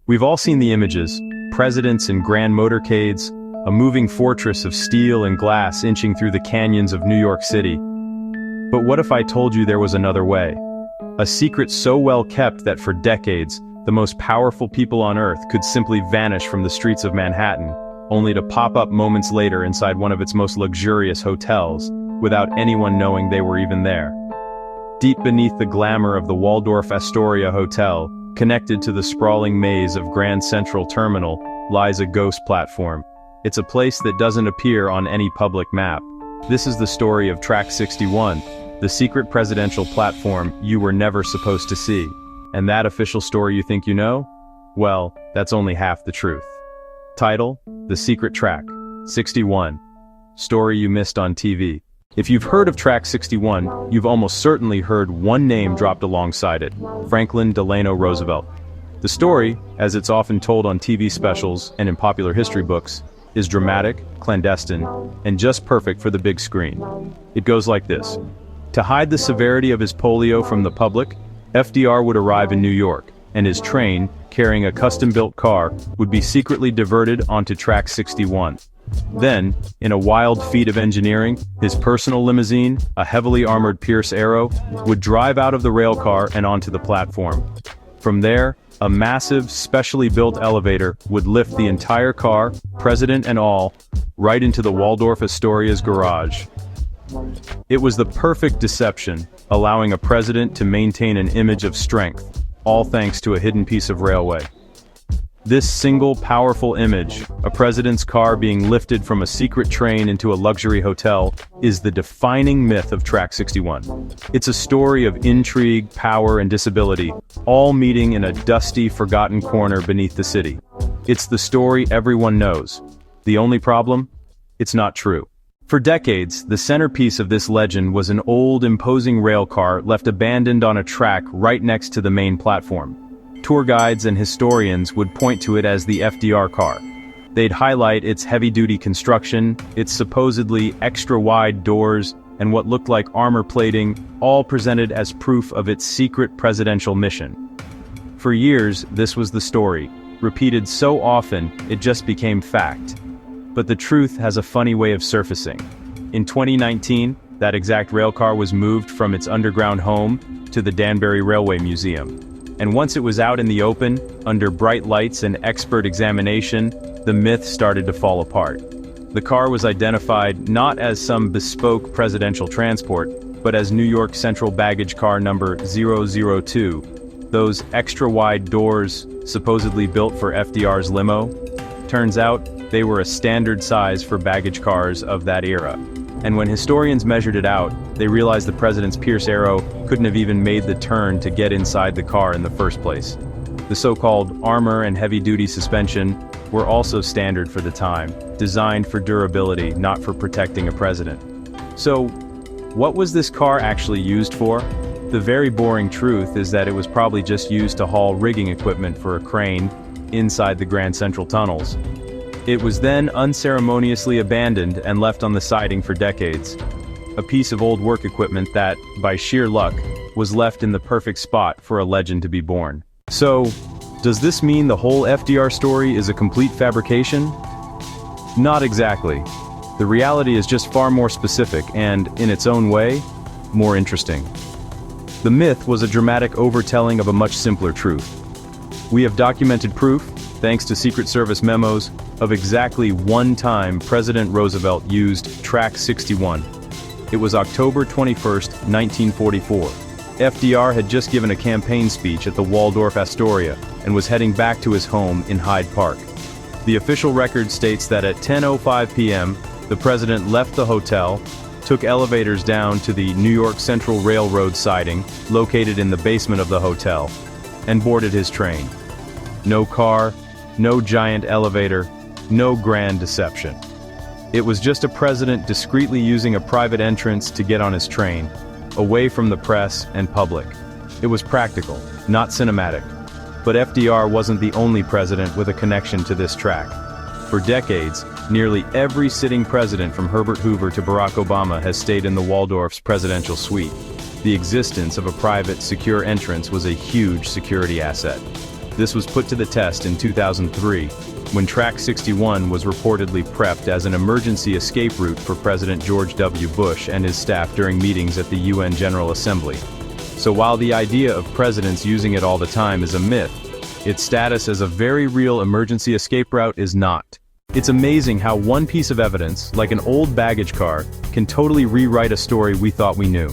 We've all seen the images, presidents in grand motorcades, a moving fortress of steel and glass inching through the canyons of New York City. But what if I told you there was another way? A secret so well kept that for decades, the most powerful people on Earth could simply vanish from the streets of Manhattan, only to pop up moments later inside one of its most luxurious hotels, without anyone knowing they were even there. Deep beneath the glamour of the Waldorf Astoria Hotel, connected to the sprawling maze of Grand Central Terminal, lies a ghost platform. It's a place that doesn't appear on any public map. This is the story of Track 61, the secret presidential platform you were never supposed to see. And that official story you think you know? Well, that's only half the truth. Title: The Secret Track 61. Story you missed on TV. If you've heard of Track 61, you've almost certainly heard one name dropped alongside it: Franklin Delano Roosevelt. The story, as it's often told on TV specials and in popular history books, is dramatic, clandestine, and just perfect for the big screen. It goes like this. To hide the severity of his polio from the public, FDR would arrive in New York, and his train, carrying a custom-built car, would be secretly diverted onto Track 61. Then, in a wild feat of engineering, his personal limousine, a heavily armored Pierce Arrow, would drive out of the rail car and onto the platform. From there, a massive, specially built elevator would lift the entire car, president and all, right into the Waldorf Astoria's garage. It was the perfect deception, allowing a president to maintain an image of strength, all thanks to a hidden piece of railway. This single powerful image, a president's car being lifted from a secret train into a luxury hotel, is the defining myth of Track 61. It's a story of intrigue, power, and disability, all meeting in a dusty, forgotten corner beneath the city. It's the story everyone knows. The only problem? It's not true. For decades, the centerpiece of this legend was an old, imposing rail car left abandoned on a track right next to the main platform. Tour guides and historians would point to it as the FDR car. They'd highlight its heavy-duty construction, its supposedly extra-wide doors, and what looked like armor plating, all presented as proof of its secret presidential mission. For years, this was the story, repeated so often, it just became fact. But the truth has a funny way of surfacing. In 2019, that exact railcar was moved from its underground home to the Danbury Railway Museum. And once it was out in the open, under bright lights and expert examination, the myth started to fall apart. The car was identified not as some bespoke presidential transport, but as New York Central Baggage Car number 002. Those extra-wide doors, supposedly built for FDR's limo. Turns out, they were a standard size for baggage cars of that era. And when historians measured it out, they realized the president's Pierce Arrow couldn't have even made the turn to get inside the car in the first place. The so-called armor and heavy-duty suspension were also standard for the time, designed for durability, not for protecting a president. So, what was this car actually used for? The very boring truth is that it was probably just used to haul rigging equipment for a crane inside the Grand Central tunnels. It was then unceremoniously abandoned and left on the siding for decades. A piece of old work equipment that, by sheer luck, was left in the perfect spot for a legend to be born. So, does this mean the whole FDR story is a complete fabrication? Not exactly. The reality is just far more specific and, in its own way, more interesting. The myth was a dramatic overtelling of a much simpler truth. We have documented proof, thanks to Secret Service memos, of exactly one time President Roosevelt used Track 61. It was October 21st, 1944. FDR had just given a campaign speech at the Waldorf Astoria and was heading back to his home in Hyde Park. The official record states that at 10:05 p.m., the president left the hotel, took elevators down to the New York Central Railroad siding, located in the basement of the hotel, and boarded his train. No car, no giant elevator, no grand deception. It was just a president discreetly using a private entrance to get on his train, away from the press and public. It was practical, not cinematic. But FDR wasn't the only president with a connection to this track. For decades, nearly every sitting president from Herbert Hoover to Barack Obama has stayed in the Waldorf's presidential suite. The existence of a private, secure entrance was a huge security asset. This was put to the test in 2003, when Track 61 was reportedly prepped as an emergency escape route for President George W. Bush and his staff during meetings at the UN General Assembly. So while the idea of presidents using it all the time is a myth, its status as a very real emergency escape route is not. It's amazing how one piece of evidence, like an old baggage car, can totally rewrite a story we thought we knew.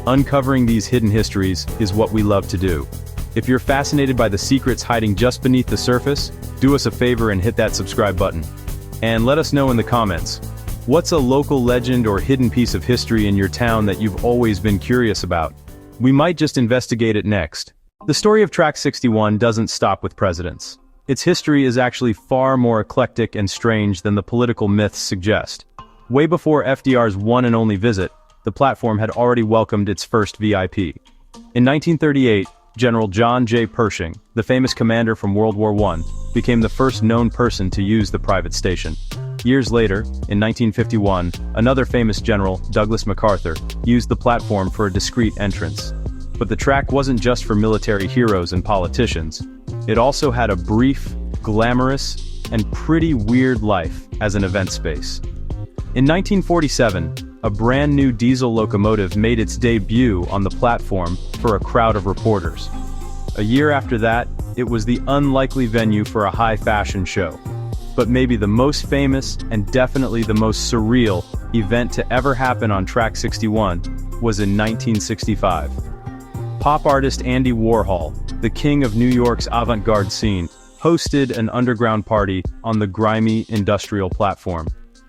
Uncovering these hidden histories is what we love to do. If you're fascinated by the secrets hiding just beneath the surface, do us a favor and hit that subscribe button. And let us know in the comments, what's a local legend or hidden piece of history in your town that you've always been curious about? We might just investigate it next. The story of Track 61 doesn't stop with presidents. Its history is actually far more eclectic and strange than the political myths suggest. Way before FDR's one and only visit, the platform had already welcomed its first VIP. In 1938, General John J. Pershing, the famous commander from World War I, became the first known person to use the private station. Years later, in 1951, another famous general, Douglas MacArthur, used the platform for a discreet entrance. But the track wasn't just for military heroes and politicians. It also had a brief, glamorous, and pretty weird life as an event space. In 1947, a brand new diesel locomotive made its debut on the platform for a crowd of reporters. A year after that, it was the unlikely venue for a high-fashion show. But maybe the most famous, and definitely the most surreal, event to ever happen on Track 61 was in 1965. Pop artist Andy Warhol, the king of New York's avant-garde scene, hosted an underground party on the grimy industrial platform.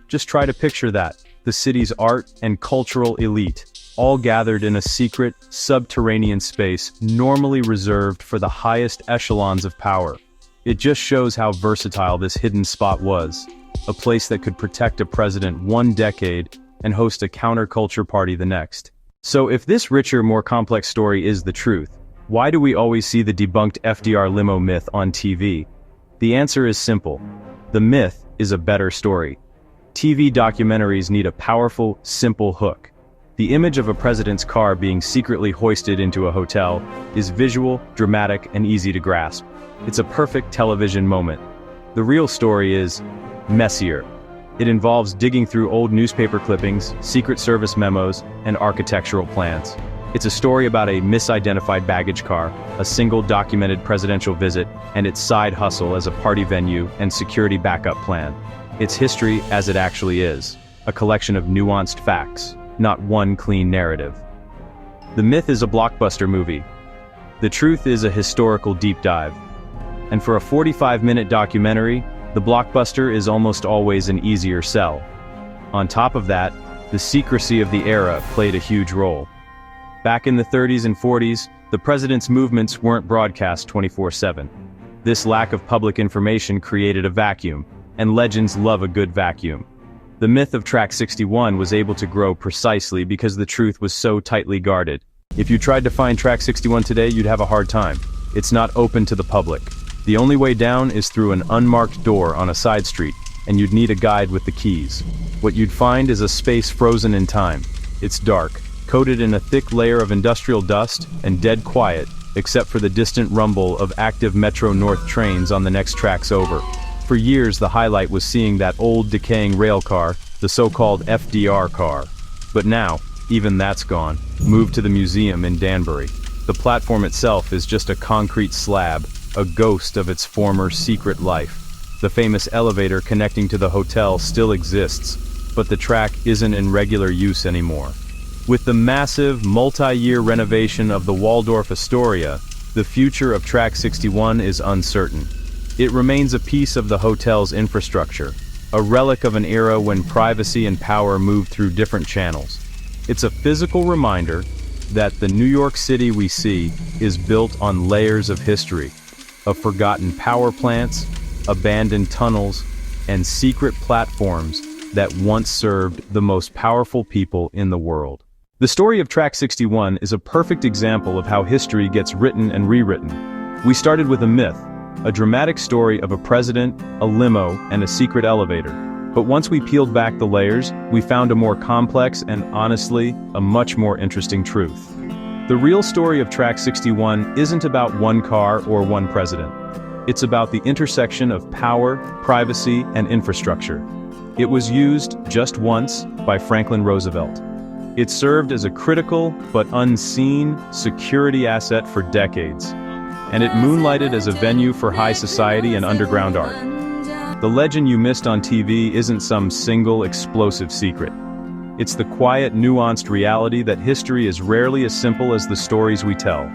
Just try to picture that, the city's art and cultural elite, all gathered in a secret, subterranean space normally reserved for the highest echelons of power. It just shows how versatile this hidden spot was, a place that could protect a president one decade and host a counterculture party the next. So if this richer, more complex story is the truth, why do we always see the debunked FDR limo myth on TV? The answer is simple. The myth is a better story. TV documentaries need a powerful, simple hook. The image of a president's car being secretly hoisted into a hotel is visual, dramatic, and easy to grasp. It's a perfect television moment. The real story is messier. It involves digging through old newspaper clippings, Secret Service memos, and architectural plans. It's a story about a misidentified baggage car, a single documented presidential visit, and its side hustle as a party venue and security backup plan. It's history as it actually is, a collection of nuanced facts, not one clean narrative. The myth is a blockbuster movie. The truth is a historical deep dive. And for a 45-minute documentary, the blockbuster is almost always an easier sell. On top of that, the secrecy of the era played a huge role. Back in the 30s and 40s, the president's movements weren't broadcast 24/7. This lack of public information created a vacuum, and legends love a good vacuum. The myth of Track 61 was able to grow precisely because the truth was so tightly guarded. If you tried to find Track 61 today, you'd have a hard time. It's not open to the public. The only way down is through an unmarked door on a side street, and you'd need a guide with the keys. What you'd find is a space frozen in time. It's dark, coated in a thick layer of industrial dust, and dead quiet, except for the distant rumble of active Metro North trains on the next tracks over. For years, the highlight was seeing that old decaying rail car, the so-called FDR car. But now, even that's gone, moved to the museum in Danbury. The platform itself is just a concrete slab, a ghost of its former secret life. The famous elevator connecting to the hotel still exists, but the track isn't in regular use anymore. With the massive, multi-year renovation of the Waldorf Astoria, the future of Track 61 is uncertain. It remains a piece of the hotel's infrastructure, a relic of an era when privacy and power moved through different channels. It's a physical reminder that the New York City we see is built on layers of history, of forgotten power plants, abandoned tunnels, and secret platforms that once served the most powerful people in the world. The story of Track 61 is a perfect example of how history gets written and rewritten. We started with a myth, a dramatic story of a president, a limo, and a secret elevator. But once we peeled back the layers, we found a more complex and, honestly, a much more interesting truth. The real story of Track 61 isn't about one car or one president. It's about the intersection of power, privacy, and infrastructure. It was used just once by Franklin Roosevelt. It served as a critical but unseen security asset for decades, and it moonlighted as a venue for high society and underground art. The legend you missed on TV isn't some single explosive secret. It's the quiet, nuanced reality that history is rarely as simple as the stories we tell.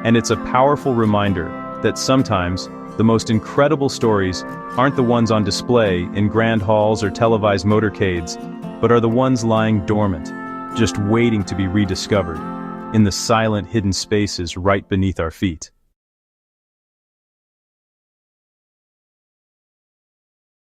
And it's a powerful reminder that sometimes the most incredible stories aren't the ones on display in grand halls or televised motorcades, but are the ones lying dormant, just waiting to be rediscovered, in the silent hidden spaces right beneath our feet.